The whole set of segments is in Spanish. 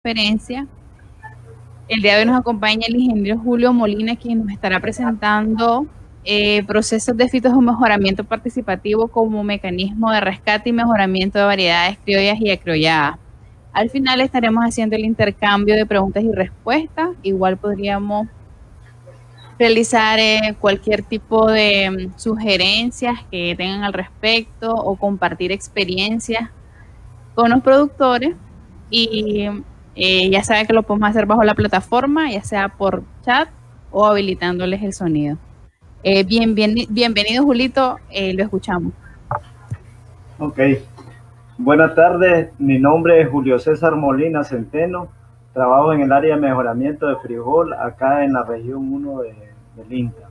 conferencia. El día de hoy nos acompaña el ingeniero Julio Molina, quien nos estará presentando procesos de fitomejoramiento participativo como mecanismo de rescate y mejoramiento de variedades criollas y acriolladas. Al final estaremos haciendo el intercambio de preguntas y respuestas. Igual podríamos realizar cualquier tipo de sugerencias que tengan al respecto o compartir experiencias con los productores y ya saben que lo podemos hacer bajo la plataforma, ya sea por chat o habilitándoles el sonido. Bienvenido, Julito, lo escuchamos. Ok, buenas tardes, mi nombre es Julio César Molina Centeno, trabajo en el área de mejoramiento de frijol acá en la región 1 del INTA.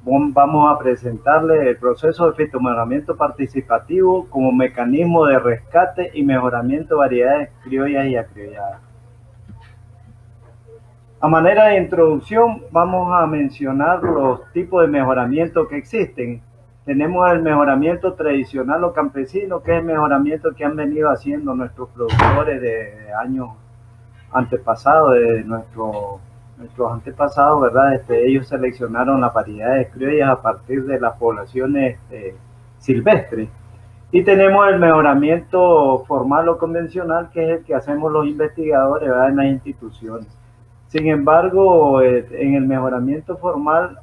Vamos a presentarle el proceso de fitomejoramiento participativo como mecanismo de rescate y mejoramiento de variedades criollas y acriolladas. A manera de introducción, vamos a mencionar los tipos de mejoramiento que existen. Tenemos el mejoramiento tradicional o campesino, que es el mejoramiento que han venido haciendo nuestros productores de años antepasados, de nuestros antepasados, ¿verdad? Ellos seleccionaron las variedades criollas a partir de las poblaciones silvestres. Y tenemos el mejoramiento formal o convencional, que es el que hacemos los investigadores, ¿verdad?, en las instituciones. Sin embargo, en el mejoramiento formal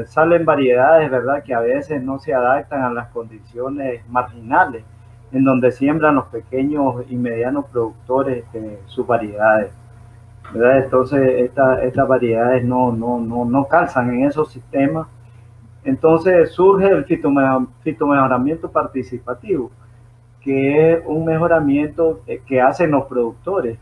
salen variedades, ¿verdad?, que a veces no se adaptan a las condiciones marginales en donde siembran los pequeños y medianos productores sus variedades, ¿verdad? Entonces, estas variedades no calzan en esos sistemas. Entonces surge el fitomejoramiento participativo, que es un mejoramiento que hacen los productores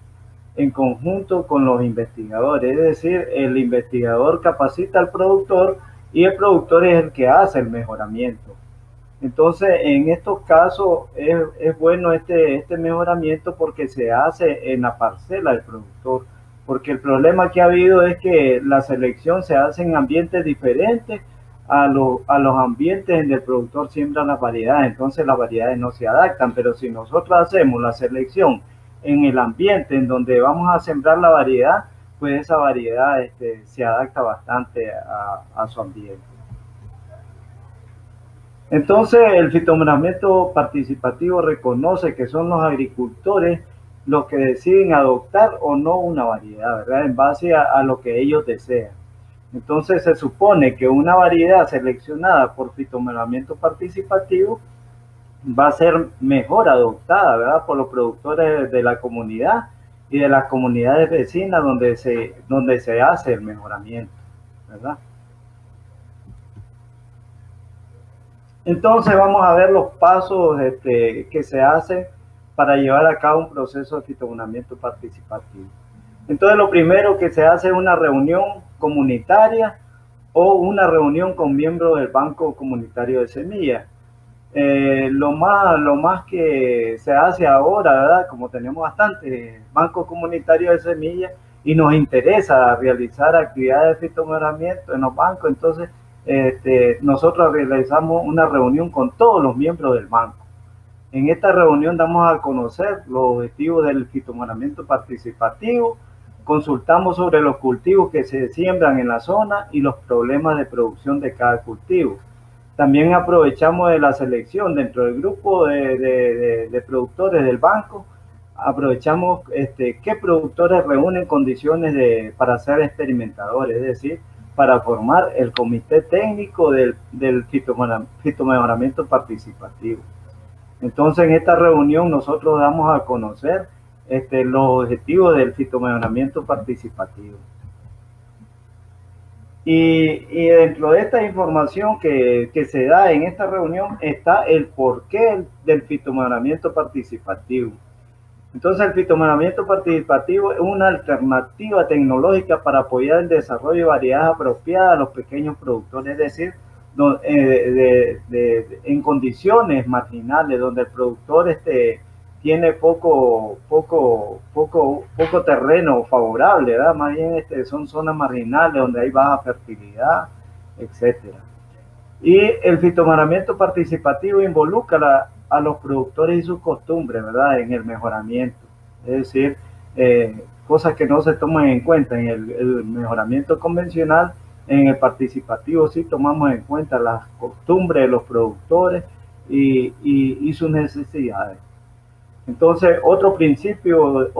en conjunto con los investigadores, es decir, el investigador capacita al productor y el productor es el que hace el mejoramiento. Entonces, en estos casos es bueno este mejoramiento porque se hace en la parcela del productor, porque el problema que ha habido es que la selección se hace en ambientes diferentes a los ambientes en el productor siembra las variedades, entonces las variedades no se adaptan, pero si nosotros hacemos la selección en el ambiente en donde vamos a sembrar la variedad, pues esa variedad se adapta bastante a su ambiente. Entonces, el fitomejoramiento participativo reconoce que son los agricultores los que deciden adoptar o no una variedad, ¿verdad?, en base a lo que ellos desean. Entonces, se supone que una variedad seleccionada por fitomejoramiento participativo va a ser mejor adoptada, ¿verdad?, por los productores de la comunidad y de las comunidades vecinas donde se hace el mejoramiento, ¿verdad? Entonces vamos a ver los pasos que se hacen para llevar a cabo un proceso de fitomejoramiento participativo. Entonces lo primero que se hace es una reunión comunitaria o una reunión con miembros del Banco Comunitario de Semillas. Lo más que se hace ahora, ¿verdad?, como tenemos bastantes bancos comunitarios de semillas y nos interesa realizar actividades de fitomejoramiento en los bancos, entonces nosotros realizamos una reunión con todos los miembros del banco. En esta reunión damos a conocer los objetivos del fitomejoramiento participativo, consultamos sobre los cultivos que se siembran en la zona y los problemas de producción de cada cultivo. También aprovechamos de la selección dentro del grupo de productores del banco, aprovechamos qué productores reúnen condiciones para ser experimentadores, es decir, para formar el comité técnico del fitomejoramiento participativo. Entonces, en esta reunión nosotros damos a conocer los objetivos del fitomejoramiento participativo. Y dentro de esta información que se da en esta reunión está el porqué del fitomejoramiento participativo. Entonces, el fitomejoramiento participativo es una alternativa tecnológica para apoyar el desarrollo de variedades apropiadas a los pequeños productores, es decir, en condiciones marginales donde el productor tiene poco terreno favorable, ¿verdad? Más bien son zonas marginales donde hay baja fertilidad, etcétera. Y el fitomejoramiento participativo involucra a los productores y sus costumbres, ¿verdad?, en el mejoramiento. Es decir, cosas que no se toman en cuenta en el mejoramiento convencional. En el participativo sí tomamos en cuenta las costumbres de los productores y sus necesidades. Entonces, otro principio,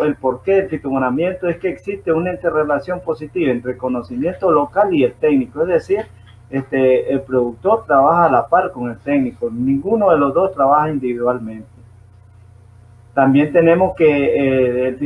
el porqué del fitomejoramiento es que existe una interrelación positiva entre el conocimiento local y el técnico, es decir, el productor trabaja a la par con el técnico, ninguno de los dos trabaja individualmente. También tenemos que el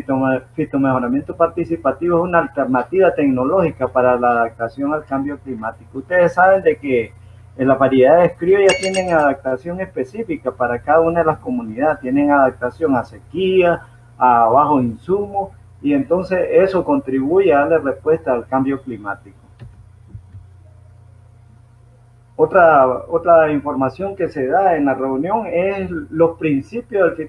fitomejoramiento participativo es una alternativa tecnológica para la adaptación al cambio climático. Ustedes saben de que las variedades criollas tienen adaptación específica para cada una de las comunidades, tienen adaptación a sequía, a bajos insumos, y entonces eso contribuye a darle respuesta al cambio climático. Otra información que se da en la reunión es los principios del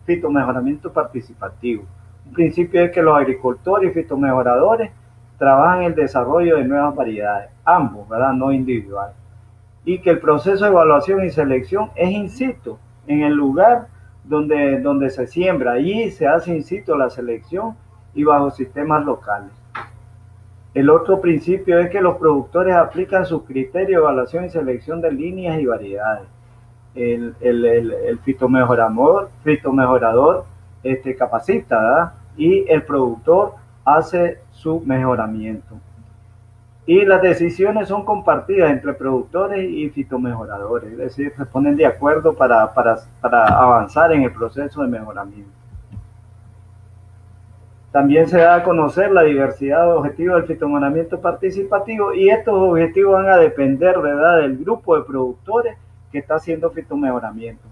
fitomejoramiento participativo. Un principio es que los agricultores y fitomejoradores trabajan en el desarrollo de nuevas variedades, ambos, ¿verdad? No individual. Y que el proceso de evaluación y selección es in situ, en el lugar donde se siembra. Allí se hace in situ la selección y bajo sistemas locales. El otro principio es que los productores aplican sus criterios de evaluación y selección de líneas y variedades. El fitomejorador capacita, ¿verdad? Y el productor hace su mejoramiento. Y las decisiones son compartidas entre productores y fitomejoradores, es decir, se ponen de acuerdo para avanzar en el proceso de mejoramiento. También se da a conocer la diversidad de objetivos del fitomejoramiento participativo, y estos objetivos van a depender, ¿verdad?, del grupo de productores que está haciendo fitomejoramiento.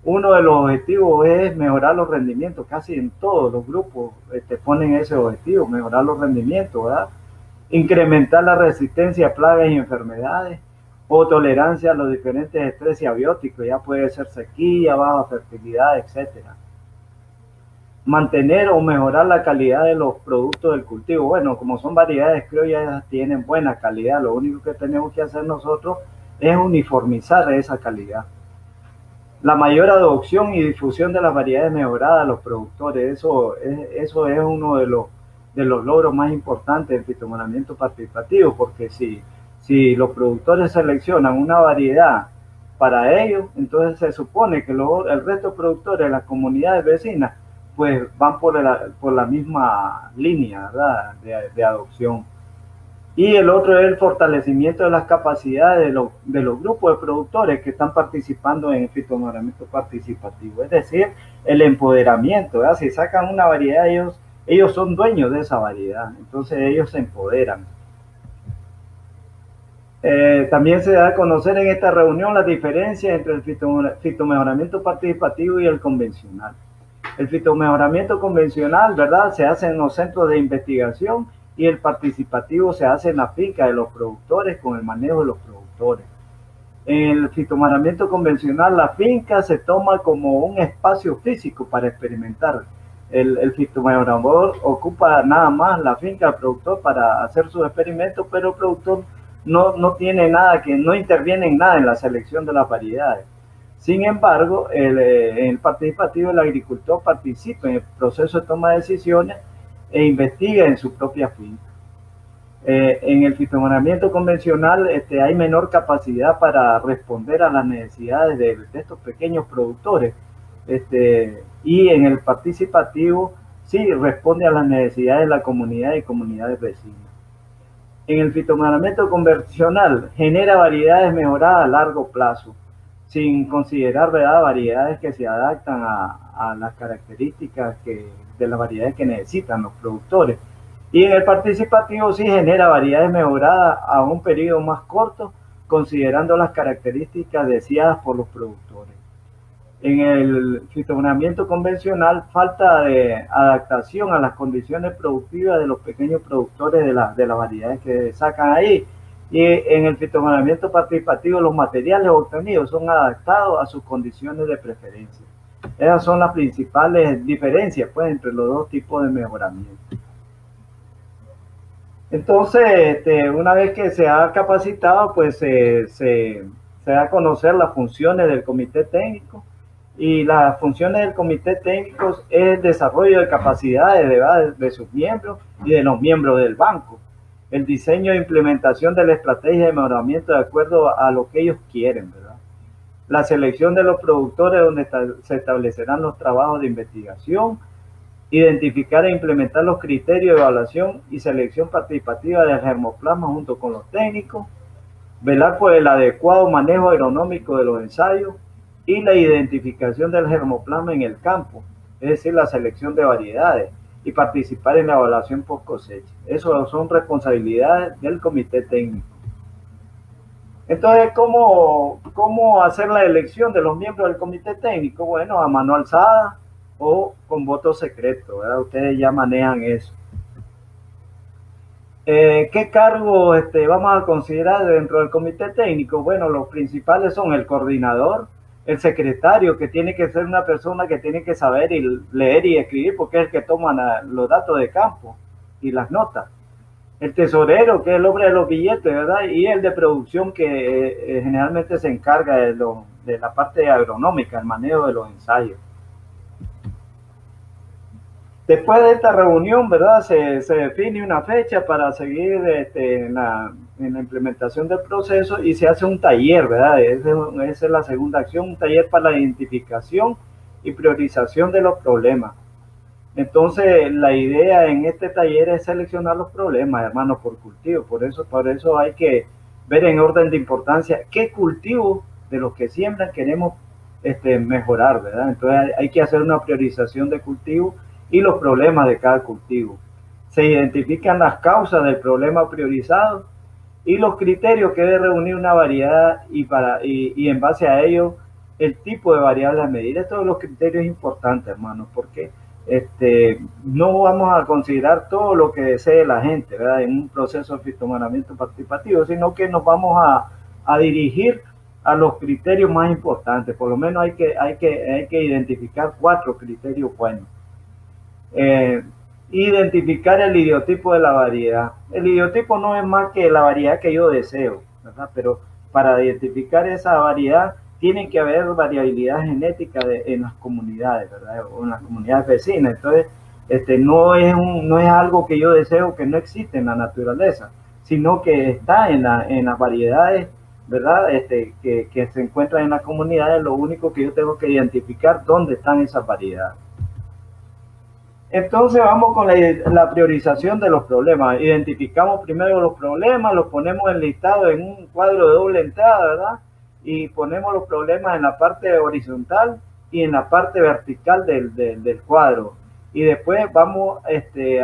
Uno de los objetivos es mejorar los rendimientos, casi en todos los grupos ponen ese objetivo, mejorar los rendimientos, ¿verdad? Incrementar la resistencia a plagas y enfermedades o tolerancia a los diferentes estrés abióticos, ya puede ser sequía, baja fertilidad, etcétera. Mantener o mejorar la calidad de los productos del cultivo. Bueno, como son variedades criollas, tienen buena calidad, lo único que tenemos que hacer nosotros es uniformizar esa calidad. La mayor adopción y difusión de las variedades mejoradas a los productores, eso es uno de los logros más importantes del fitomejoramiento participativo, porque si los productores seleccionan una variedad para ellos, entonces se supone que el resto de productores de las comunidades vecinas pues van por la misma línea, ¿verdad?, de adopción. Y el otro es el fortalecimiento de las capacidades de los grupos de productores que están participando en el fitomejoramiento participativo, es decir, el empoderamiento, ¿verdad? Si sacan una variedad, ellos son dueños de esa variedad, entonces ellos se empoderan. También se da a conocer en esta reunión la diferencia entre el fitomejoramiento participativo y el convencional. El fitomejoramiento convencional, ¿verdad?, se hace en los centros de investigación, y el participativo se hace en la finca de los productores con el manejo de los productores. En el fitomejoramiento convencional, la finca se toma como un espacio físico para experimentar. El fitomejorador ocupa nada más la finca del productor para hacer sus experimentos, pero el productor no tiene nada, no interviene en nada en la selección de las variedades. Sin embargo, en el participativo, el agricultor participa en el proceso de toma de decisiones e investiga en su propia finca. En el fitomejoramiento convencional hay menor capacidad para responder a las necesidades de estos pequeños productores, y en el participativo sí responde a las necesidades de la comunidad y comunidades vecinas. En el fitomejoramiento convencional genera variedades mejoradas a largo plazo, sin considerar, ¿verdad?, variedades que se adaptan a las características de las variedades que necesitan los productores. Y en el participativo sí genera variedades mejoradas a un periodo más corto, considerando las características deseadas por los productores. En el fitomejoramiento convencional, falta de adaptación a las condiciones productivas de los pequeños productores de las variedades que sacan ahí. Y en el fitomejoramiento participativo, los materiales obtenidos son adaptados a sus condiciones de preferencia. Esas son las principales diferencias, pues, entre los dos tipos de mejoramiento. Entonces, una vez que se ha capacitado, pues se da a conocer las funciones del comité técnico, Y las funciones del comité técnico es el desarrollo de capacidades, ¿verdad?, de sus miembros y de los miembros del banco. El diseño e implementación de la estrategia de mejoramiento de acuerdo a lo que ellos quieren, ¿verdad? La selección de los productores donde se establecerán los trabajos de investigación, identificar e implementar los criterios de evaluación y selección participativa del germoplasma junto con los técnicos, velar por el adecuado manejo agronómico de los ensayos y la identificación del germoplasma en el campo, es decir, la selección de variedades, y participar en la evaluación post cosecha. Eso son responsabilidades del comité técnico. Entonces, ¿cómo hacer la elección de los miembros del comité técnico? Bueno, a mano alzada o con voto secreto, ¿verdad? Ustedes ya manejan eso. ¿Qué cargos vamos a considerar dentro del comité técnico? Bueno, los principales son el coordinador, el secretario, que tiene que ser una persona que tiene que saber y leer y escribir, porque es el que toma los datos de campo y las notas. El tesorero, que es el hombre de los billetes, ¿verdad? Y el de producción, que generalmente se encarga de la parte agronómica, el manejo de los ensayos. Después de esta reunión, ¿verdad?, se define una fecha para seguir en la implementación del proceso y se hace un taller, ¿verdad? Esa es la segunda acción, un taller para la identificación y priorización de los problemas. Entonces, la idea en este taller es seleccionar los problemas, hermanos, por cultivo. Por eso hay que ver en orden de importancia qué cultivo de los que siembran queremos mejorar, ¿verdad? Entonces, hay que hacer una priorización de cultivos y los problemas de cada cultivo. Se identifican las causas del problema priorizado y los criterios que debe reunir una variedad y en base a ello el tipo de variable a medir. Estos son los criterios importantes, hermanos, porque no vamos a considerar todo lo que desee la gente, ¿verdad?, en un proceso de fitomejoramiento participativo, sino que nos vamos a dirigir a los criterios más importantes. Por lo menos hay que identificar 4 criterios buenos. Identificar el idiotipo de la variedad. El idiotipo no es más que la variedad que yo deseo, ¿verdad? Pero para identificar esa variedad tiene que haber variabilidad genética en las comunidades, ¿verdad?, o en las comunidades vecinas. Entonces, no es algo que yo deseo, que no existe en la naturaleza, sino que está en las variedades, ¿verdad?, que se encuentran en las comunidades. Lo único que yo tengo que identificar dónde están esas variedades. Entonces vamos con la priorización de los problemas. Identificamos primero los problemas, los ponemos enlistados en un cuadro de doble entrada, ¿verdad? Y ponemos los problemas en la parte horizontal y en la parte vertical del cuadro. Y después vamos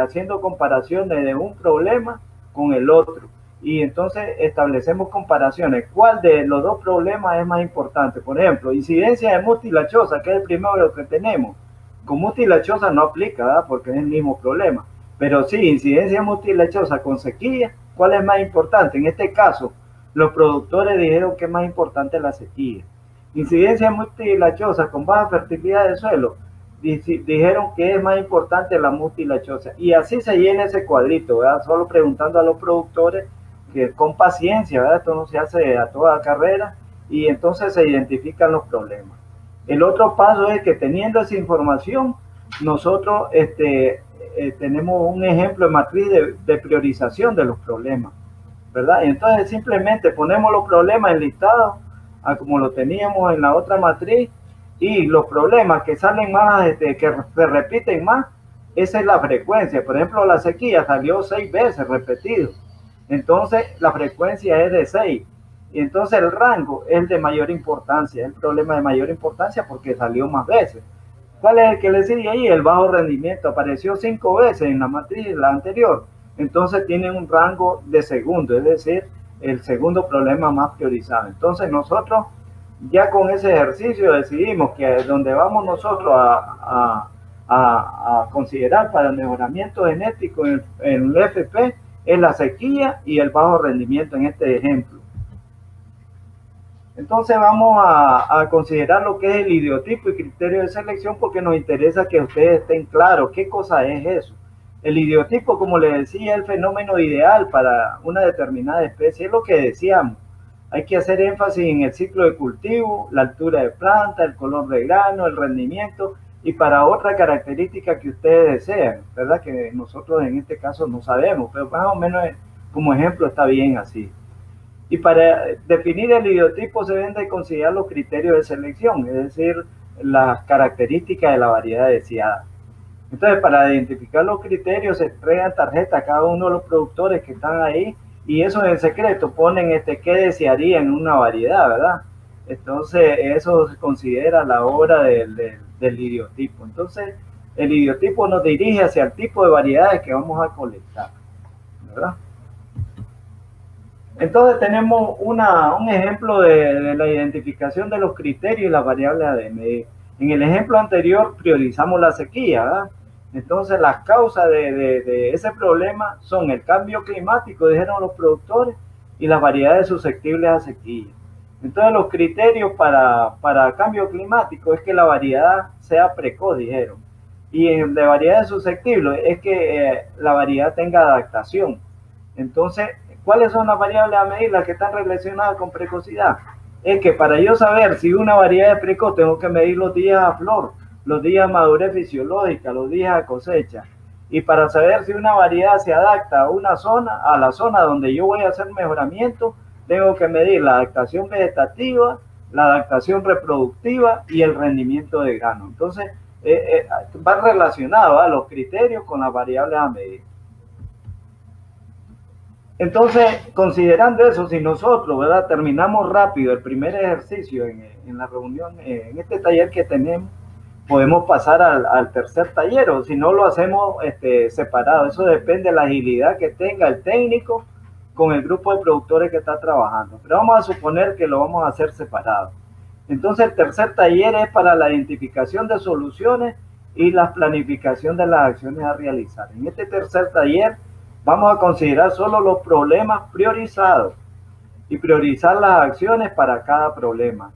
haciendo comparaciones de un problema con el otro. Y entonces establecemos comparaciones. ¿Cuál de los dos problemas es más importante? Por ejemplo, incidencia de musta y lachosa, que es el primero que tenemos. Con musta y lechosa no aplica, ¿verdad?, porque es el mismo problema. Pero sí, incidencia musta y lechosa con sequía, ¿cuál es más importante? En este caso, los productores dijeron que es más importante la sequía. Incidencia musta y lechosa con baja fertilidad del suelo, dijeron que es más importante la musta y lechosa. Y así se llena ese cuadrito, ¿verdad?, solo preguntando a los productores, que con paciencia, ¿verdad?, esto no se hace a toda carrera, y entonces se identifican los problemas. El otro paso es que, teniendo esa información, nosotros tenemos un ejemplo de matriz de priorización de los problemas, ¿verdad? Y entonces simplemente ponemos los problemas enlistados como lo teníamos en la otra matriz, y los problemas que salen más, que se repiten más, esa es la frecuencia. Por ejemplo, la sequía salió 6 veces repetido, entonces la frecuencia es de 6. Y entonces el rango es el de mayor importancia, es el problema de mayor importancia porque salió más veces. ¿Cuál es el que le sigue ahí? El bajo rendimiento. Apareció 5 veces en la matriz, la anterior. Entonces tiene un rango de segundo, es decir, el segundo problema más priorizado. Entonces nosotros ya con ese ejercicio decidimos que donde vamos nosotros a considerar para el mejoramiento genético en el FP es la sequía y el bajo rendimiento en este ejemplo. Entonces vamos a considerar lo que es el idiotipo y criterio de selección, porque nos interesa que ustedes estén claros qué cosa es eso. El idiotipo, como les decía, es el fenómeno ideal para una determinada especie, es lo que decíamos. Hay que hacer énfasis en el ciclo de cultivo, la altura de planta, el color de grano, el rendimiento y para otra característica que ustedes desean, ¿verdad? Que nosotros en este caso no sabemos, pero más o menos como ejemplo está bien así. Y para definir el idiotipo se deben de considerar los criterios de selección, es decir, las características de la variedad deseada. Entonces, para identificar los criterios, se entregan tarjetas a cada uno de los productores que están ahí y eso en secreto ponen qué desearían en una variedad, ¿verdad? Entonces, eso se considera la hora del idiotipo. Entonces, el idiotipo nos dirige hacia el tipo de variedades que vamos a colectar, ¿verdad? Entonces tenemos un ejemplo de la identificación de los criterios y las variables a medir. En el ejemplo anterior priorizamos la sequía, ¿verdad? Entonces las causas de ese problema son el cambio climático, dijeron los productores, y las variedades susceptibles a sequía. Entonces los criterios para cambio climático es que la variedad sea precoz, dijeron. Y de variedades susceptibles es que la variedad tenga adaptación. Entonces, ¿cuáles son las variables a medir las que están relacionadas con precocidad? Es que para yo saber si una variedad es precoz, tengo que medir los días a flor, los días a madurez fisiológica, los días a cosecha. Y para saber si una variedad se adapta a una zona, a la zona donde yo voy a hacer mejoramiento, tengo que medir la adaptación vegetativa, la adaptación reproductiva y el rendimiento de grano. Entonces, va relacionado a los criterios con las variables a medir. Entonces, considerando eso, si nosotros, ¿verdad?, terminamos rápido el primer ejercicio en la reunión, en este taller que tenemos, podemos pasar al tercer taller, o si no lo hacemos separado. Eso depende de la agilidad que tenga el técnico con el grupo de productores que está trabajando. Pero vamos a suponer que lo vamos a hacer separado. Entonces, el tercer taller es para la identificación de soluciones y la planificación de las acciones a realizar. En este tercer taller vamos a considerar solo los problemas priorizados y priorizar las acciones para cada problema.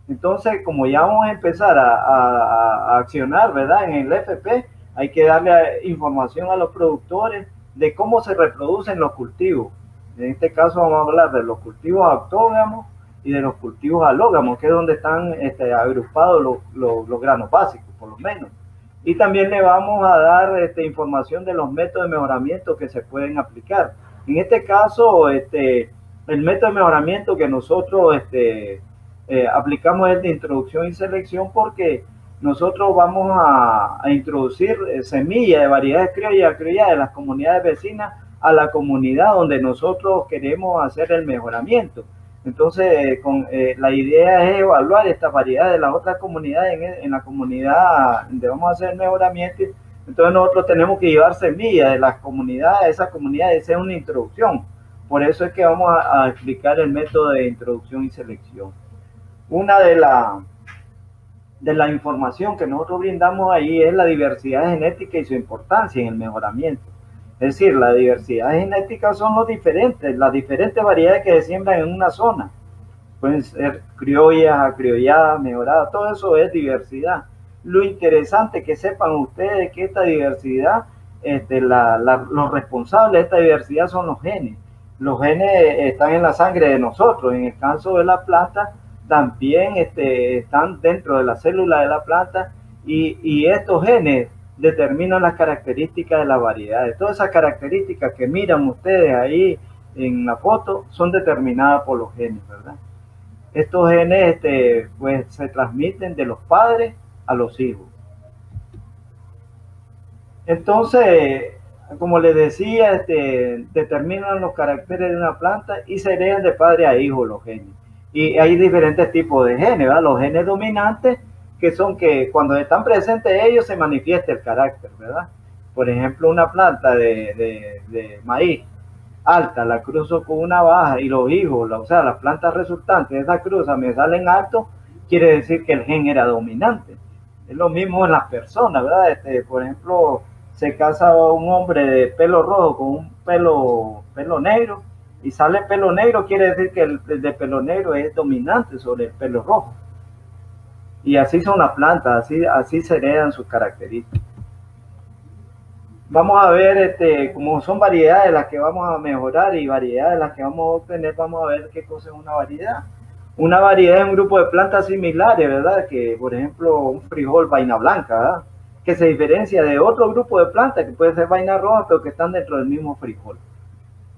Entonces, como ya vamos a empezar a accionar, ¿verdad?, en el FP, hay que darle información a los productores de cómo se reproducen los cultivos. En este caso vamos a hablar de los cultivos autógamos y de los cultivos alógamos, que es donde están agrupados los granos básicos, por lo menos. Y también le vamos a dar información de los métodos de mejoramiento que se pueden aplicar. En este caso, el método de mejoramiento que nosotros aplicamos es de introducción y selección, porque nosotros vamos a introducir semillas de variedades criollas de las comunidades vecinas a la comunidad donde nosotros queremos hacer el mejoramiento. Entonces, la idea es evaluar estas variedades de las otras comunidades en la comunidad donde vamos a hacer el mejoramiento. Entonces nosotros tenemos que llevar semillas de las comunidades, esas comunidades, esa es una introducción. Por eso es que vamos a explicar el método de introducción y selección. Una de la información que nosotros brindamos ahí es la diversidad genética y su importancia en el mejoramiento. Es decir, la diversidad genética son las diferentes variedades que se siembran en una zona. Pueden ser criollas, acriolladas, mejoradas, todo eso es diversidad. Lo interesante es que sepan ustedes que esta diversidad, los responsables de esta diversidad son los genes. Los genes están en la sangre de nosotros. En el caso de la planta, también están dentro de la célula de la planta y estos genes determinan las características de las variedades. Todas esas características que miran ustedes ahí en la foto son determinadas por los genes, ¿verdad? Estos genes pues se transmiten de los padres a los hijos. Entonces, como les decía, determinan los caracteres de una planta y se heredan de padre a hijo los genes. Y hay diferentes tipos de genes, ¿verdad? Los genes dominantes, que son que cuando están presentes ellos se manifiesta el carácter, ¿verdad? Por ejemplo, una planta de maíz alta, la cruzo con una baja y los hijos, o sea, las plantas resultantes de esa cruza me salen altos, quiere decir que el gen era dominante. Es lo mismo en las personas, ¿verdad? Por ejemplo, se casa un hombre de pelo rojo con un pelo negro y sale pelo negro, quiere decir que el de pelo negro es dominante sobre el pelo rojo. Y así son las plantas, así se heredan sus características. Vamos a ver, como son variedades las que vamos a mejorar y variedades las que vamos a obtener, vamos a ver qué cosa es una variedad. Una variedad es un grupo de plantas similares, ¿verdad? Que, por ejemplo, un frijol vaina blanca, ¿verdad? Que se diferencia de otro grupo de plantas que puede ser vaina roja, pero que están dentro del mismo frijol.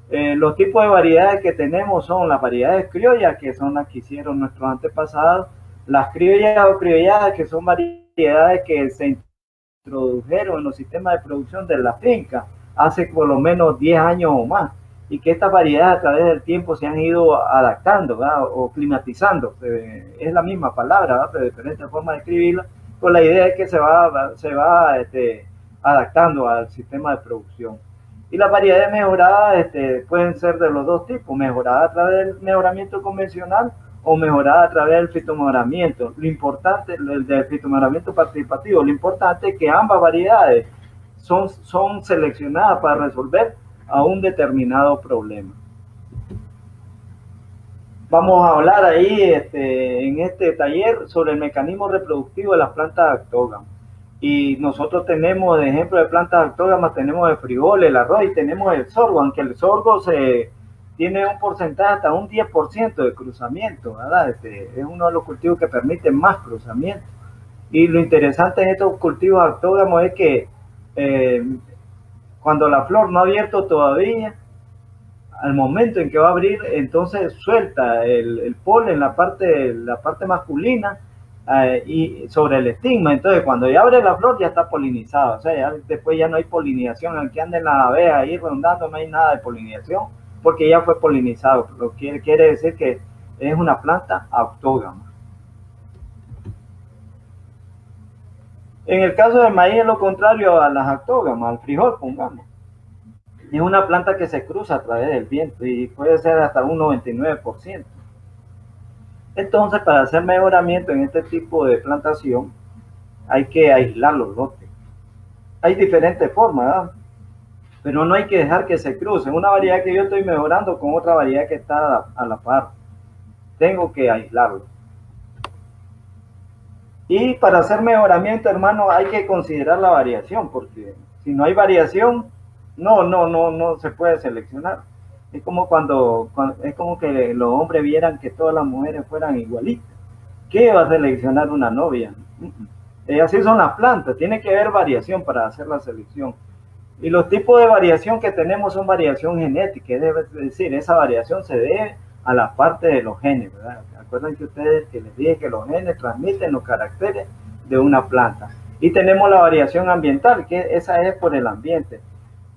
Los tipos de variedades que tenemos son las variedades criollas, que son las que hicieron nuestros antepasados, las criollas o criolladas, que son variedades que se introdujeron en los sistemas de producción de la finca hace por lo menos 10 años o más, y que estas variedades a través del tiempo se han ido adaptando, ¿verdad? O climatizando, es la misma palabra, ¿verdad? Pero de diferentes formas de escribirla, con la idea de que se va adaptando al sistema de producción. Y las variedades mejoradas pueden ser de los dos tipos, mejoradas a través del mejoramiento convencional o mejoradas a través del fitomejoramiento. Lo importante, el del fitomejoramiento participativo, lo importante es que ambas variedades son seleccionadas para resolver a un determinado problema. Vamos a hablar ahí en este taller sobre el mecanismo reproductivo de las plantas autógamas. Y nosotros tenemos, de ejemplo de plantas autógamas, tenemos el frijol, el arroz y tenemos el sorgo, aunque el sorgo tiene un porcentaje hasta un 10% de cruzamiento, ¿verdad? Es uno de los cultivos que permiten más cruzamiento. Y lo interesante en estos cultivos autógamos es que cuando la flor no ha abierto todavía, al momento en que va a abrir, entonces suelta el polen, la parte masculina, y sobre el estigma. Entonces, cuando ya abre la flor, ya está polinizado. O sea, después ya no hay polinización. Aunque anden las abejas ahí rondando, no hay nada de polinización, porque ya fue polinizado. Lo que quiere decir que es una planta autógama. En el caso del maíz, es lo contrario a las autógamas, al frijol, pongamos. Es una planta que se cruza a través del viento y puede ser hasta un 99%. Entonces, para hacer mejoramiento en este tipo de plantación, hay que aislar los lotes. Hay diferentes formas, ¿verdad? Pero no hay que dejar que se crucen. Una variedad que yo estoy mejorando con otra variedad que está a la par. Tengo que aislarlo. Y para hacer mejoramiento, hermano, hay que considerar la variación, porque si no hay variación, no se puede seleccionar. Es como es como que los hombres vieran que todas las mujeres fueran igualitas. ¿Qué va a seleccionar una novia? Así son las plantas, tiene que haber variación para hacer la selección. Y los tipos de variación que tenemos son variación genética, es decir, esa variación se debe a la parte de los genes, ¿verdad? Acuerdan que ustedes que les dije que los genes transmiten los caracteres de una planta. Y tenemos la variación ambiental, que esa es por el ambiente.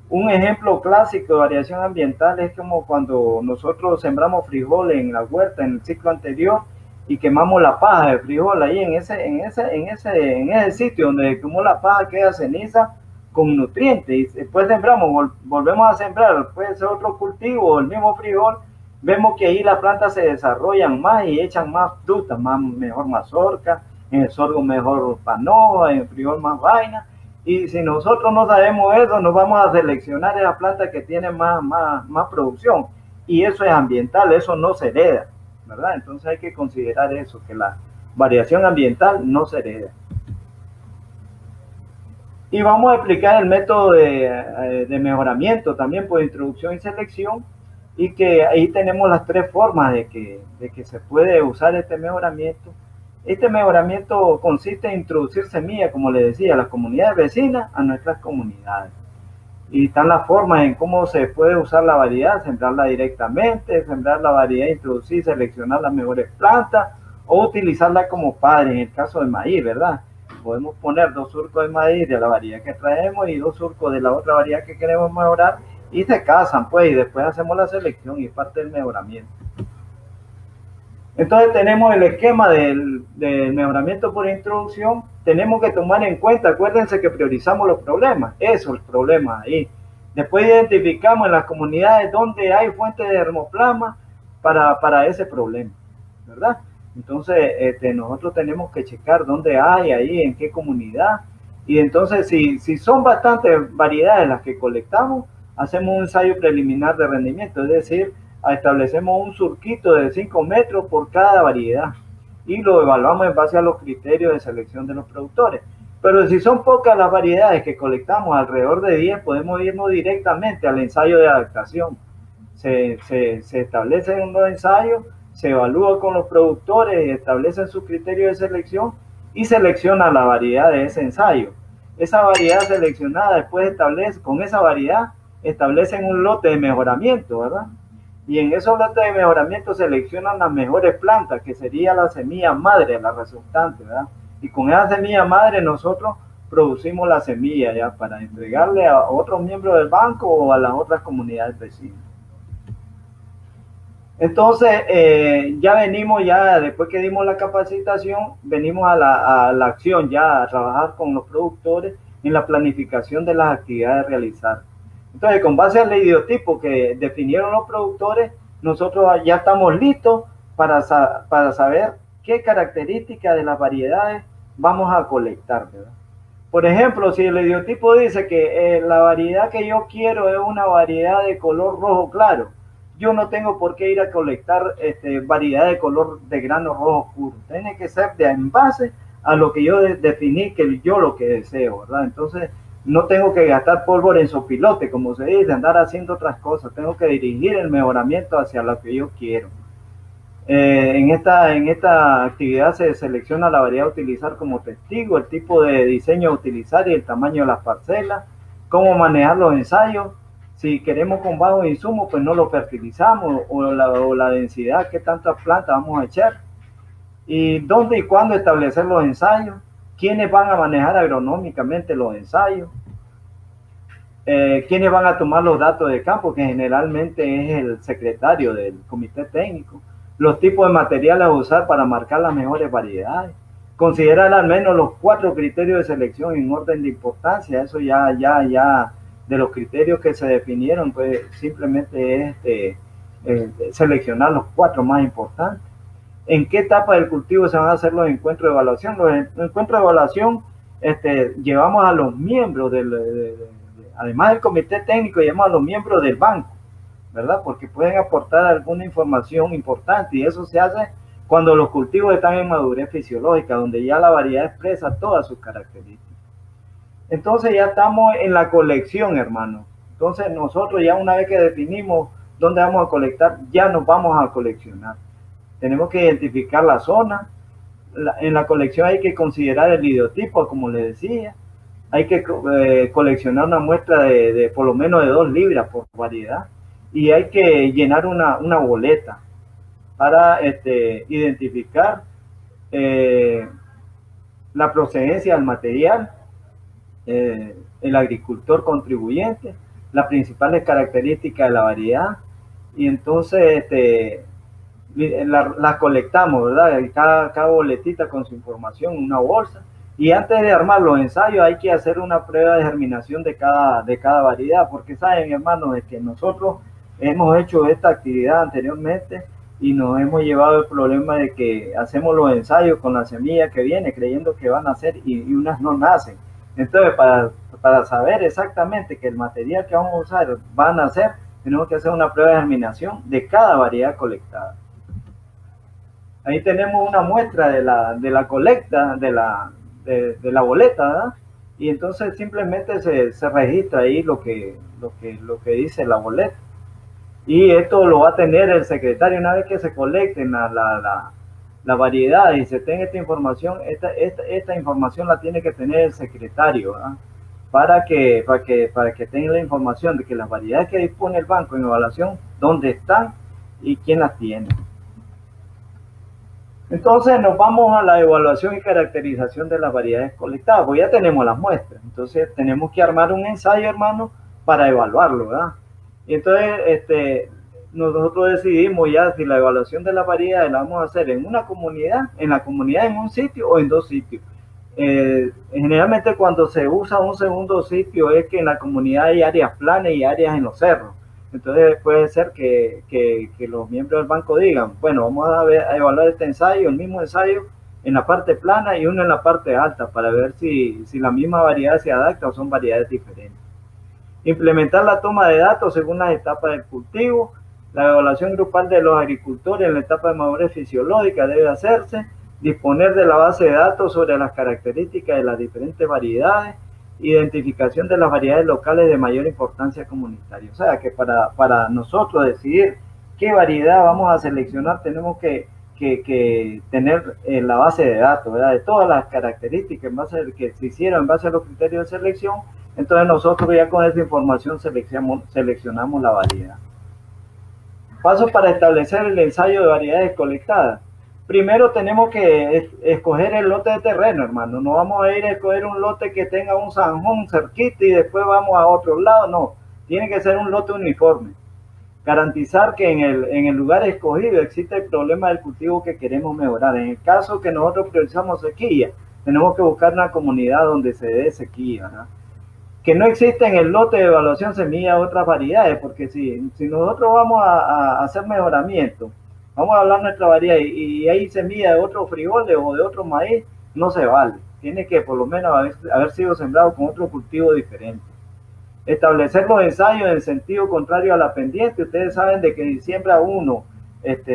Un ejemplo clásico de variación ambiental es como cuando nosotros sembramos frijol en la huerta en el ciclo anterior y quemamos la paja de frijol ahí en ese sitio donde quemó la paja, queda ceniza con nutrientes, y después sembramos, volvemos a sembrar, puede ser otro cultivo o el mismo frijol, vemos que ahí las plantas se desarrollan más y echan más frutas, mejor mazorca, en el sorgo mejor panoja, en el frijol más vaina. Y si nosotros no sabemos eso, nos vamos a seleccionar esa planta que tiene más producción. Y eso es ambiental, eso no se hereda, ¿verdad? Entonces hay que considerar eso, que la variación ambiental no se hereda. Y vamos a explicar el método de mejoramiento también por introducción y selección, y que ahí tenemos las tres formas de que se puede usar este mejoramiento. Este mejoramiento consiste en introducir semillas, como les decía, a las comunidades vecinas, a nuestras comunidades. Y están las formas en cómo se puede usar la variedad: sembrarla directamente, sembrar la variedad, introducir, seleccionar las mejores plantas, o utilizarla como padre, en el caso del maíz, ¿verdad? Podemos poner 2 surcos de maíz de la variedad que traemos y 2 surcos de la otra variedad que queremos mejorar, y se casan, pues, y después hacemos la selección y parte del mejoramiento. Entonces tenemos el esquema del mejoramiento por introducción. Tenemos que tomar en cuenta, acuérdense que priorizamos los problemas, esos problemas ahí. Después identificamos en las comunidades donde hay fuentes de dermoplasma para ese problema, ¿verdad? Entonces nosotros tenemos que checar dónde hay ahí, en qué comunidad. Y entonces si son bastantes variedades las que colectamos, hacemos un ensayo preliminar de rendimiento, es decir, establecemos un surquito de 5 metros por cada variedad y lo evaluamos en base a los criterios de selección de los productores. Pero si son pocas las variedades que colectamos, alrededor de 10, podemos irnos directamente al ensayo de adaptación. Se establecen los ensayos, se evalúa con los productores, establecen su criterio de selección y selecciona la variedad de ese ensayo. Esa variedad seleccionada después establece, con esa variedad, establecen un lote de mejoramiento, ¿verdad? Y en esos lotes de mejoramiento seleccionan las mejores plantas, que sería la semilla madre, la resultante, ¿verdad? Y con esa semilla madre nosotros producimos la semilla ya para entregarle a otros miembros del banco o a las otras comunidades vecinas. Entonces, ya venimos, ya después que dimos la capacitación, venimos a la acción, ya a trabajar con los productores en la planificación de las actividades a realizar. Entonces, con base al idiotipo que definieron los productores, nosotros ya estamos listos para saber qué características de las variedades vamos a colectar, ¿verdad? Por ejemplo, si el idiotipo dice que la variedad que yo quiero es una variedad de color rojo claro, yo no tengo por qué ir a colectar variedad de color de grano rojo oscuro. Tiene que ser en base a lo que yo definí, que yo lo que deseo, ¿verdad? Entonces, no tengo que gastar pólvora en sopilote, como se dice, andar haciendo otras cosas. Tengo que dirigir el mejoramiento hacia lo que yo quiero. En esta actividad se selecciona la variedad a utilizar como testigo, el tipo de diseño a utilizar y el tamaño de las parcelas, cómo manejar los ensayos. Si queremos con bajo insumo, pues no lo fertilizamos, o la densidad, qué tantas plantas vamos a echar, y dónde y cuándo establecer los ensayos, quiénes van a manejar agronómicamente los ensayos, quiénes van a tomar los datos de campo, que generalmente es el secretario del comité técnico, los tipos de materiales a usar para marcar las mejores variedades, considerar al menos los 4 criterios de selección en orden de importancia. Eso ya de los criterios que se definieron, pues simplemente es seleccionar los 4 más importantes. ¿En qué etapa del cultivo se van a hacer los encuentros de evaluación? Los encuentros de evaluación llevamos a los miembros además del comité técnico, llevamos a los miembros del banco, ¿verdad? Porque pueden aportar alguna información importante, y eso se hace cuando los cultivos están en madurez fisiológica, donde ya la variedad expresa todas sus características. Entonces ya estamos en la colección, hermano. Entonces nosotros ya una vez que definimos dónde vamos a colectar, ya nos vamos a coleccionar. Tenemos que identificar la zona. En la colección hay que considerar el idiotipo, como les decía. Hay que coleccionar una muestra de por lo menos de 2 libras por variedad. Y hay que llenar una boleta para identificar la procedencia del material, el agricultor contribuyente, las principales características de la variedad, y entonces la colectamos, ¿verdad? Cada boletita con su información en una bolsa, y antes de armar los ensayos hay que hacer una prueba de germinación de cada variedad, porque saben, hermanos, de que nosotros hemos hecho esta actividad anteriormente y nos hemos llevado el problema de que hacemos los ensayos con la semilla que viene creyendo que van a nacer y unas no nacen. Entonces, para saber exactamente que el material que vamos a usar va a nacer, tenemos que hacer una prueba de germinación de cada variedad colectada. Ahí tenemos una muestra de la colecta, de la boleta, ¿verdad? Y entonces simplemente se registra ahí lo que dice la boleta. Y esto lo va a tener el secretario una vez que se colecten la variedad y se tenga esta información. Esta información la tiene que tener el secretario, ¿verdad? Para que tenga la información de que las variedades que dispone el banco en evaluación, dónde están y quién las tiene. Entonces nos vamos a la evaluación y caracterización de las variedades colectadas, pues ya tenemos las muestras. Entonces tenemos que armar un ensayo, hermano, para evaluarlo, ¿verdad? Y entonces nosotros decidimos ya si la evaluación de las variedades la vamos a hacer en una comunidad, en un sitio o en 2 sitios. Generalmente cuando se usa un segundo sitio es que en la comunidad hay áreas planas y áreas en los cerros. Entonces puede ser que los miembros del banco digan, bueno, vamos a evaluar este ensayo, el mismo ensayo en la parte plana y uno en la parte alta, para ver si la misma variedad se adapta o son variedades diferentes. Implementar la toma de datos según las etapas del cultivo. La evaluación grupal de los agricultores en la etapa de madurez fisiológica debe hacerse. disponer de la base de datos sobre las características de las diferentes variedades, identificación de las variedades locales de mayor importancia comunitaria. O sea que para nosotros decidir qué variedad vamos a seleccionar, tenemos que tener la base de datos, ¿verdad? De todas las características en base que se hicieron en base a los criterios de selección. Entonces nosotros ya con esa información seleccionamos la variedad. Pasos para establecer el ensayo de variedades colectadas. Primero tenemos que escoger el lote de terreno, hermano. No vamos a ir a escoger un lote que tenga un zanjón cerquita y después vamos a otro lado. No, tiene que ser un lote uniforme. Garantizar que en el lugar escogido existe el problema del cultivo que queremos mejorar. En el caso que nosotros priorizamos sequía, tenemos que buscar una comunidad donde se dé sequía, ¿verdad? Que no existe en el lote de evaluación semilla de otras variedades, porque si nosotros vamos a hacer mejoramiento, vamos a hablar nuestra variedad y hay semilla de otro frijol o de otro maíz, no se vale. Tiene que por lo menos haber sido sembrado con otro cultivo diferente. Establecer los ensayos en sentido contrario a la pendiente. Ustedes saben de que si siembra uno,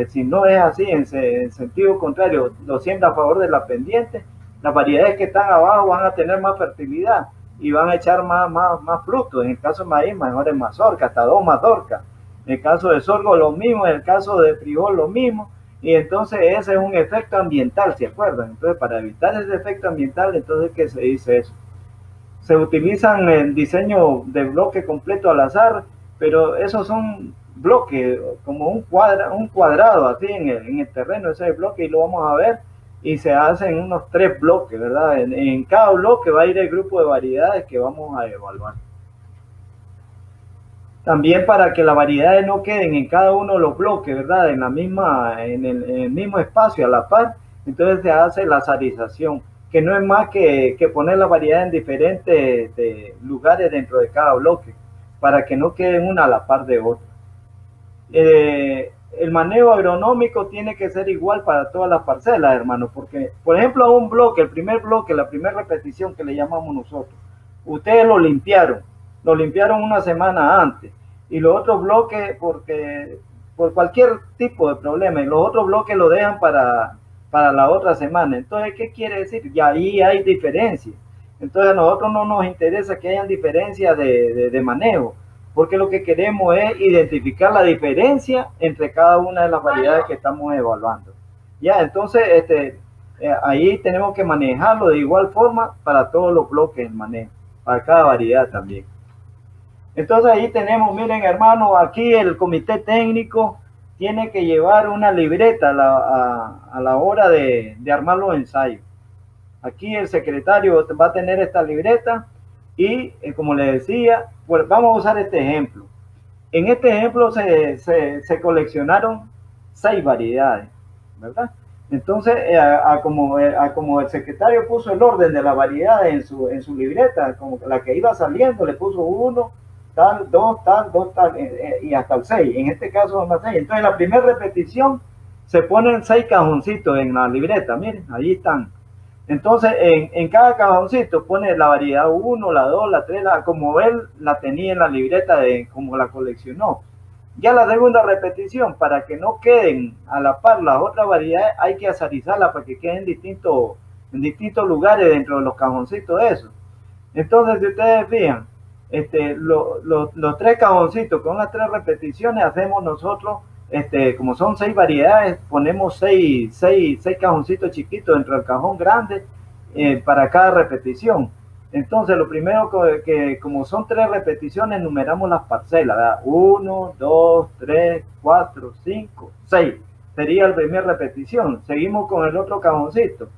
si no es así, en sentido contrario, lo siembra a favor de la pendiente, las variedades que están abajo van a tener más fertilidad y van a echar más frutos. En el caso de maíz, mejores mazorca, hasta 2 mazorcas. En el caso de sorgo, lo mismo. En el caso de frijol, lo mismo. Y entonces ese es un efecto ambiental, ¿se acuerdan? Entonces, para evitar ese efecto ambiental, entonces, ¿qué se dice eso? Se utilizan el diseño de bloque completo al azar, pero esos son bloques, como un cuadrado así en el terreno, ese bloque, y lo vamos a ver, y se hacen unos 3 bloques, ¿verdad? En cada bloque va a ir el grupo de variedades que vamos a evaluar. También para que las variedades no queden en cada uno de los bloques, ¿verdad? En el mismo espacio a la par, entonces se hace la azarización, que no es más que poner la variedad en diferentes lugares dentro de cada bloque, para que no queden una a la par de otra. El manejo agronómico tiene que ser igual para todas las parcelas, hermano, porque, por ejemplo, a un bloque, el primer bloque, la primera repetición que le llamamos nosotros, ustedes lo limpiaron una semana antes, y los otros bloques, por cualquier tipo de problema, y los otros bloques lo dejan para la otra semana. Entonces, ¿qué quiere decir? Y ahí hay diferencias. Entonces, a nosotros no nos interesa que hayan diferencias de manejo, porque lo que queremos es identificar la diferencia entre cada una de las variedades que estamos evaluando. Ya, entonces, ahí tenemos que manejarlo de igual forma para todos los bloques del manejo, para cada variedad también. Entonces ahí tenemos, miren hermano, aquí el comité técnico tiene que llevar una libreta a la hora de armar los ensayos. Aquí el secretario va a tener esta libreta y, como le decía, pues vamos a usar este ejemplo. En este ejemplo se coleccionaron 6 variedades, ¿verdad? Entonces, como el secretario puso el orden de las variedades en su libreta, como la que iba saliendo, le puso 1, tal, 2, tal, y hasta el 6. En este caso son las 6. Entonces, en la primera repetición se ponen 6 cajoncitos en la libreta. Miren, ahí están. Entonces, en cada cajoncito pone la variedad 1, la 2, la 3, como él la tenía en la libreta de como la coleccionó. Ya la segunda repetición, para que no queden a la par las otras variedades, hay que azarizarla para que queden en distintos lugares dentro de los cajoncitos de eso. Entonces, si ustedes fijan, los 3 cajoncitos con las 3 repeticiones hacemos nosotros, como son 6 variedades, ponemos 6 cajoncitos chiquitos dentro del cajón grande para cada repetición. Entonces, lo primero que como son 3 repeticiones, numeramos las parcelas, ¿verdad? 1, 2, 3, 4, 5, 6. Sería la primera repetición. Seguimos con el otro cajoncito.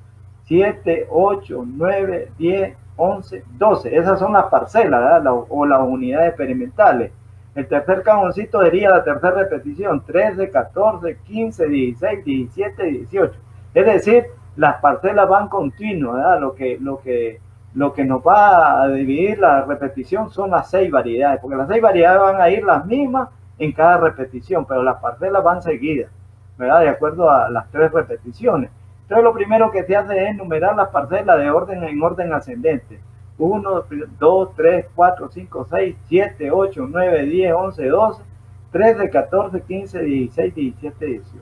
7, 8, 9, 10, 11, 12. Esas son las parcelas, ¿verdad? O las unidades experimentales. El tercer cajoncito sería la tercera repetición. 13, 14, 15, 16, 17, 18. Es decir, las parcelas van continuas, ¿verdad? Lo que nos va a dividir la repetición son las 6 variedades, porque las 6 variedades van a ir las mismas en cada repetición, pero las parcelas van seguidas, ¿verdad? De acuerdo a las 3 repeticiones. Entonces, lo primero que se hace es numerar las parcelas en orden ascendente. 1, 2, 3, 4, 5, 6, 7, 8, 9, 10, 11, 12, 13, 14, 15, 16, 17, 18.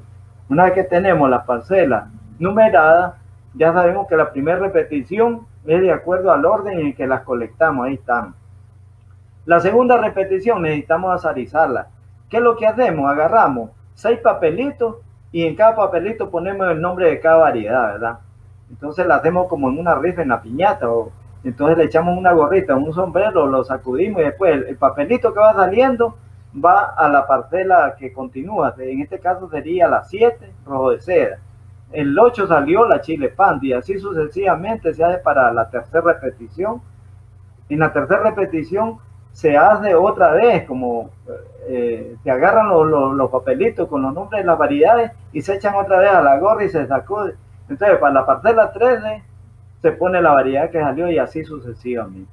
Una vez que tenemos las parcelas numeradas, Ya sabemos que la primera repetición es de acuerdo al orden en que las colectamos, ahí están. La segunda repetición necesitamos azarizarla. ¿Qué es lo que hacemos? Agarramos 6 papelitos y en cada papelito ponemos el nombre de cada variedad, ¿verdad? Entonces la hacemos como en una rifa, en la piñata, o entonces le echamos una gorrita, un sombrero, lo sacudimos y después el papelito que va saliendo va a la parcela que continúa. En este caso sería la 7, rojo de seda. El 8 salió la chile pandi y así sucesivamente se hace para la tercera repetición. En la tercera repetición se hace otra vez, como se agarran los papelitos con los nombres de las variedades y se echan otra vez a la gorra y se sacude. Entonces, para la parcela 13 se pone la variedad que salió y así sucesivamente.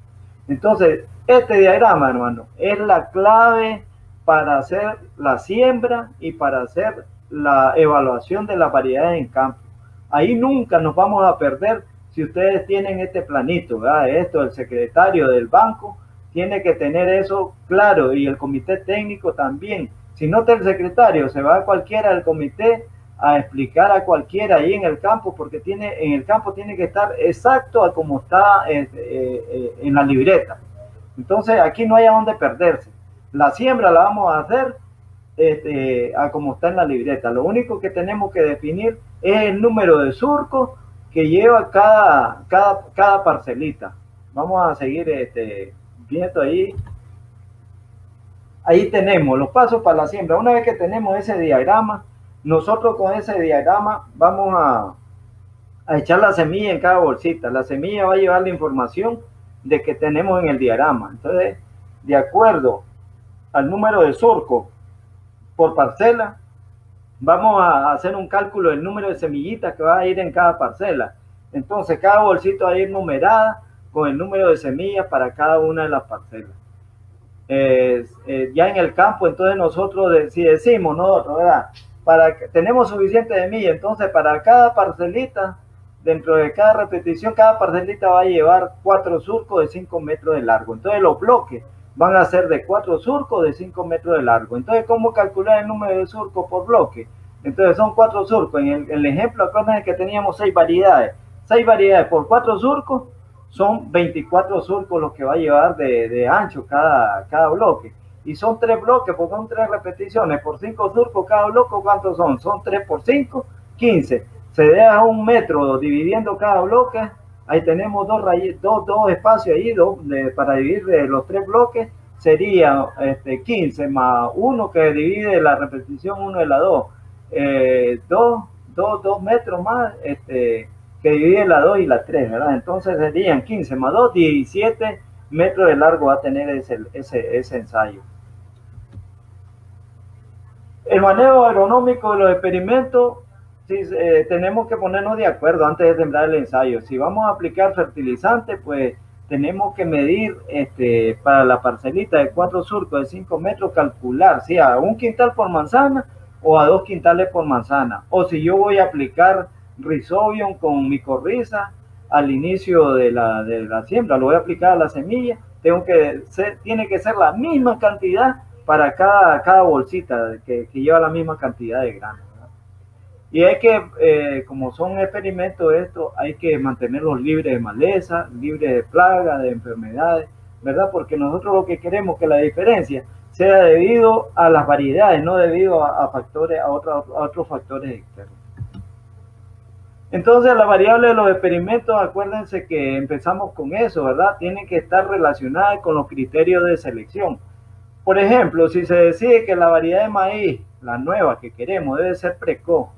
Entonces, este diagrama, hermano, es la clave para hacer la siembra y para hacer la evaluación de las variedades en campo. Ahí nunca nos vamos a perder si ustedes tienen este planito, ¿verdad? Esto, el secretario del banco tiene que tener eso claro y el comité técnico también. Si no está el secretario, se va a cualquiera del comité a explicar a cualquiera ahí en el campo, porque en el campo tiene que estar exacto a como está en la libreta. Entonces aquí no hay a dónde perderse. La siembra la vamos a hacer a como está en la libreta. Lo único que tenemos que definir es el número de surcos que lleva cada parcelita. Vamos a seguir viendo ahí. Ahí tenemos los pasos para la siembra. Una vez que tenemos ese diagrama, nosotros con ese diagrama vamos a echar la semilla en cada bolsita. La semilla va a llevar la información de que tenemos en el diagrama. Entonces, de acuerdo al número de surco por parcela, vamos a hacer un cálculo del número de semillitas que va a ir en cada parcela. Entonces, cada bolsito va a ir numerada con el número de semillas para cada una de las parcelas. Ya en el campo, entonces nosotros, si decimos nosotros, ¿verdad? Tenemos suficiente semilla, entonces para cada parcelita, dentro de cada repetición, cada parcelita va a llevar 4 surcos de 5 metros de largo. Entonces los bloques van a ser de 4 surcos de 5 metros de largo. Entonces, ¿cómo calcular el número de surcos por bloque? Entonces son 4 surcos. En el ejemplo, acuérdense que teníamos 6 variedades. 6 variedades por 4 surcos son 24 surcos los que va a llevar de ancho cada bloque. Y son 3 bloques, porque son 3 repeticiones. Por 5 surcos cada bloque, ¿cuántos son? Son 3 por 5, 15. Se deja 1 metro dividiendo cada bloque. Ahí tenemos dos espacios ahí para dividir los 3 bloques. Sería 15 más 1 que divide la repetición 1 de la 2. 2 metros más que divide la 2 y la 3, ¿verdad? Entonces serían 15 más 2, 17 metros de largo va a tener ese ensayo. El manejo agronómico de los experimentos, sí, tenemos que ponernos de acuerdo antes de sembrar el ensayo. Si vamos a aplicar fertilizante, pues tenemos que medir para la parcelita de 4 surcos de 5 metros, calcular si a 1 quintal por manzana o a 2 quintales por manzana. O si yo voy a aplicar Rhizobium con micorriza al inicio de la siembra, lo voy a aplicar a la semilla, tiene que ser la misma cantidad para cada bolsita que lleva la misma cantidad de granos. Y hay que, como son experimentos estos, hay que mantenerlos libres de maleza, libres de plagas, de enfermedades, ¿verdad? Porque nosotros lo que queremos es que la diferencia sea debido a las variedades, no debido a otros factores externos. Entonces, la variable de los experimentos, acuérdense que empezamos con eso, ¿verdad? Tienen que estar relacionadas con los criterios de selección. Por ejemplo, si se decide que la variedad de maíz, la nueva que queremos, debe ser precoz,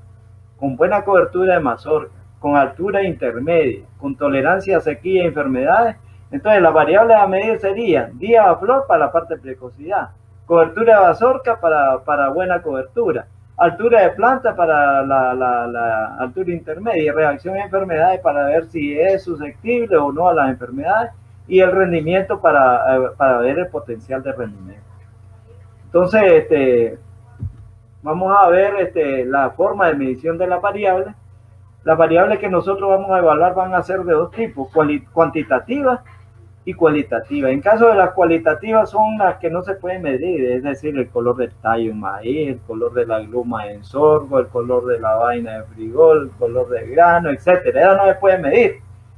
con buena cobertura de mazorca, con altura intermedia, con tolerancia a sequía e enfermedades, entonces las variables a medir serían día a flor para la parte de precocidad, cobertura de mazorca para buena cobertura, altura de planta para la altura intermedia, reacción a enfermedades para ver si es susceptible o no a las enfermedades, y el rendimiento para ver el potencial de rendimiento. Entonces, vamos a ver la forma de medición de las variables. Las variables que nosotros vamos a evaluar van a ser de 2 tipos, cuantitativas y cualitativa. En caso de las cualitativas son las que no se pueden medir, es decir, el color del tallo en maíz, el color de la gluma en sorgo, el color de la vaina de frijol, el color del grano, etcétera. Esas no se pueden medir.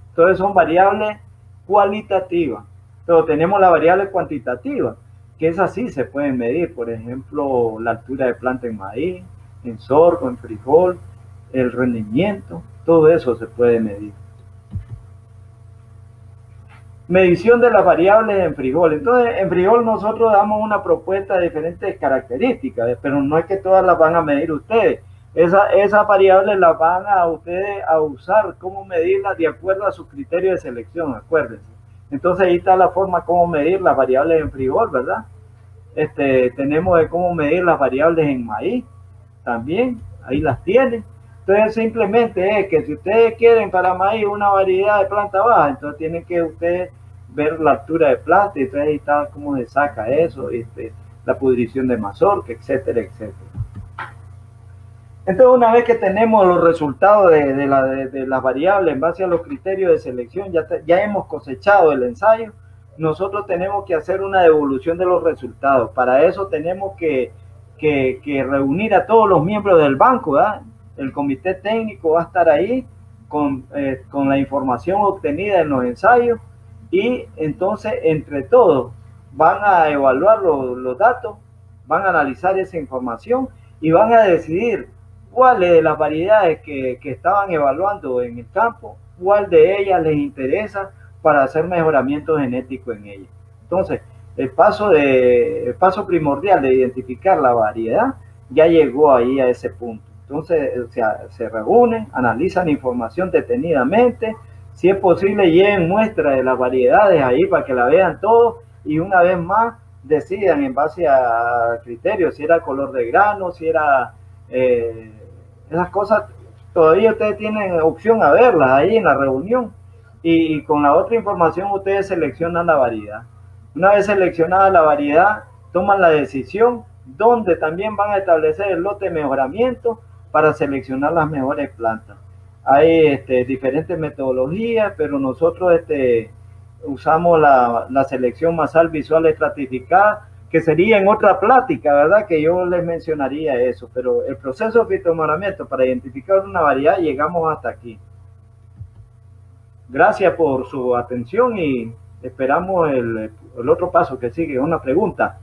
Entonces son variables cualitativas. Pero tenemos la variable cuantitativa, que esas sí se pueden medir. Por ejemplo, la altura de planta en maíz, en sorgo, en frijol, el rendimiento, todo eso se puede medir. Medición de las variables en frijol. Entonces, en frijol nosotros damos una propuesta de diferentes características, pero no es que todas las van a medir ustedes. Esas variables las van a ustedes a usar, cómo medirlas de acuerdo a su criterio de selección, acuérdense. Entonces ahí está la forma cómo medir las variables en frijol, ¿verdad? Tenemos de cómo medir las variables en maíz, también, ahí las tienen. Entonces simplemente es que si ustedes quieren para maíz una variedad de planta baja, entonces tienen que ustedes ver la altura de planta y entonces ahí está cómo se saca eso, la pudrición de mazorca, etcétera, etcétera. Entonces una vez que tenemos los resultados de las variables en base a los criterios de selección, ya hemos cosechado el ensayo, nosotros tenemos que hacer una devolución de los resultados. Para eso tenemos que reunir a todos los miembros del banco, ¿verdad? El comité técnico va a estar ahí con la información obtenida en los ensayos y entonces entre todos van a evaluar los datos, van a analizar esa información y van a decidir cuáles de las variedades que estaban evaluando en el campo, cuál de ellas les interesa para hacer mejoramiento genético en ellas. Entonces, el paso primordial de identificar la variedad ya llegó ahí a ese punto. Entonces, se reúnen, analizan información detenidamente, si es posible lleven muestras de las variedades ahí para que la vean todos y una vez más decidan en base a criterios, si era color de grano, si era esas cosas, todavía ustedes tienen opción a verlas ahí en la reunión y con la otra información ustedes seleccionan la variedad. Una vez seleccionada la variedad, toman la decisión donde también van a establecer el lote de mejoramiento para seleccionar las mejores plantas. Hay diferentes metodologías, pero nosotros usamos la selección masal visual estratificada, que sería en otra plática, ¿verdad? Que yo les mencionaría eso, pero el proceso de fitomejoramiento para identificar una variedad llegamos hasta aquí. Gracias por su atención y esperamos el otro paso que sigue, una pregunta.